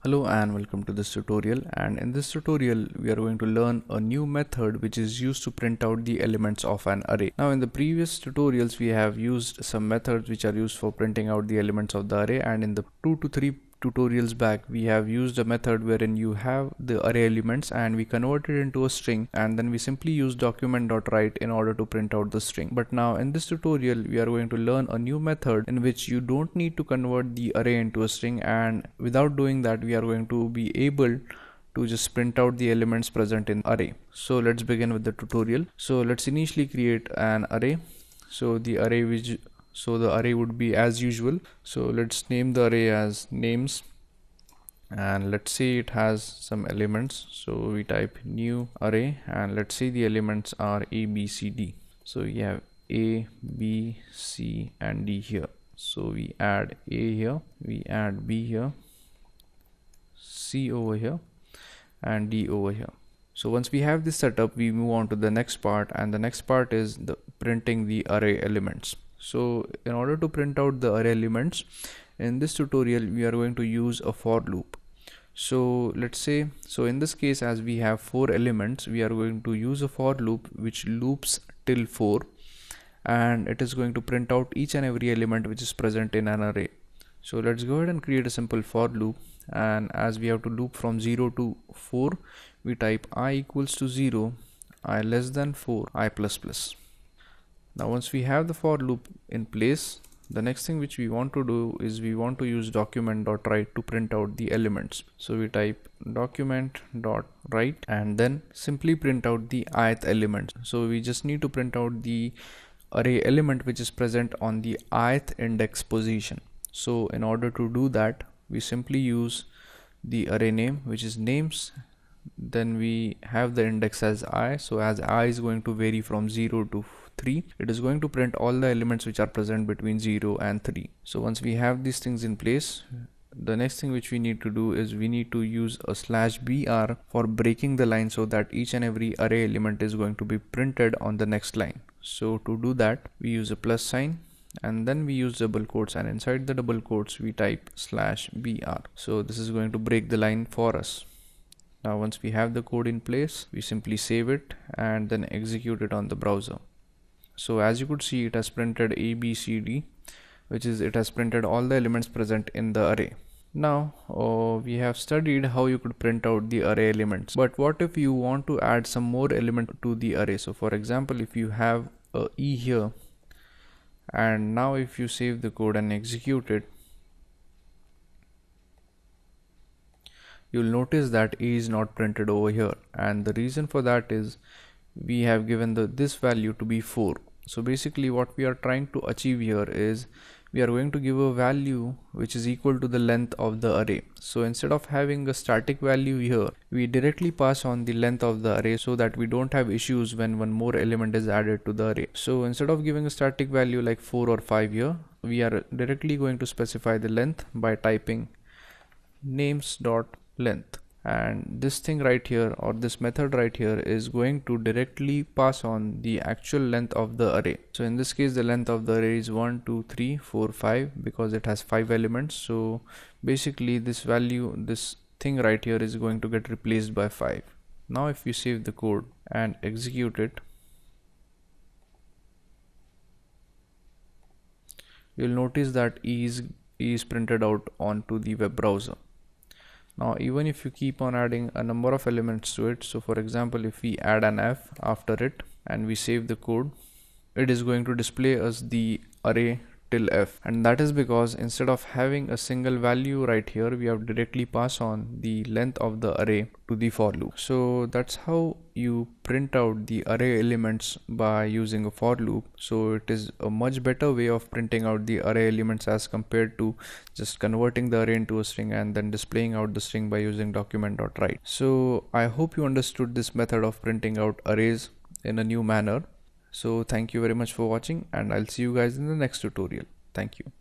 Hello and welcome to this tutorial, and in this tutorial we are going to learn a new method which is used to print out the elements of an array. Now in the previous tutorials we have used some methods which are used for printing out the elements of the array, and in the 2 to 3 tutorials back we have used a method wherein you have the array elements and we convert it into a string, and then we simply use document.write in order to print out the string. But now in this tutorial we are going to learn a new method in which you don't need to convert the array into a string, and without doing that we are going to be able to just print out the elements present in array. So let's begin with the tutorial. So let's initially create an array. So the array would be as usual. So let's name the array as names, and let's say it has some elements. So we type new array, and let's say the elements are A, B, C, D. So we have A, B, C and D here. So we add A here, we add B here, C over here and D over here. So once we have this set up, we move on to the next part, and the next part is the printing the array elements. So in order to print out the array elements, in this tutorial we are going to use a for loop. So let's say, so in this case, as we have 4 elements, we are going to use a for loop which loops till 4, and it is going to print out each and every element which is present in an array. So let's go ahead and create a simple for loop, and as we have to loop from 0 to 4, we type I equals to 0, I less than 4, I plus plus. Now once we have the for loop in place, the next thing which we want to do is we want to use document.write to print out the elements. So we type document.write and then simply print out the ith element. So we just need to print out the array element which is present on the ith index position. So in order to do that, we simply use the array name, which is names. Then we have the index as I. So as I is going to vary from 0 to 3, it is going to print all the elements which are present between 0 and 3. So once we have these things in place, the next thing which we need to do is we need to use a /br for breaking the line so that each and every array element is going to be printed on the next line. So to do that, we use a plus sign and then we use double quotes, and inside the double quotes we type /br. So this is going to break the line for us. Now once we have the code in place, we simply save it and then execute it on the browser. So as you could see, it has printed A, B, C, D, which is it has printed all the elements present in the array. Now we have studied how you could print out the array elements, but what if you want to add some more element to the array? So for example, if you have a E here, and now if you save the code and execute it, you'll notice that A is not printed over here, and the reason for that is we have given this value to be 4. So basically what we are trying to achieve here is we are going to give a value which is equal to the length of the array. So instead of having a static value here, we directly pass on the length of the array so that we don't have issues when one more element is added to the array. So instead of giving a static value like 4 or 5 here, we are directly going to specify the length by typing names.length. And this thing right here, or this method right here, is going to directly pass on the actual length of the array. So in this case the length of the array is 1 2 3 4 5 because it has 5 elements. So basically this value, this thing right here, is going to get replaced by 5. Now if you save the code and execute it, you'll notice that E is printed out onto the web browser. Now even if you keep on adding a number of elements to it, so for example if we add an F after it and we save the code, it is going to display us the array till F, and that is because instead of having a single value right here, we have directly pass on the length of the array to the for loop. So that's how you print out the array elements by using a for loop. So it is a much better way of printing out the array elements as compared to just converting the array into a string and then displaying out the string by using document.write. So I hope you understood this method of printing out arrays in a new manner. So thank you very much for watching, and I'll see you guys in the next tutorial. Thank you.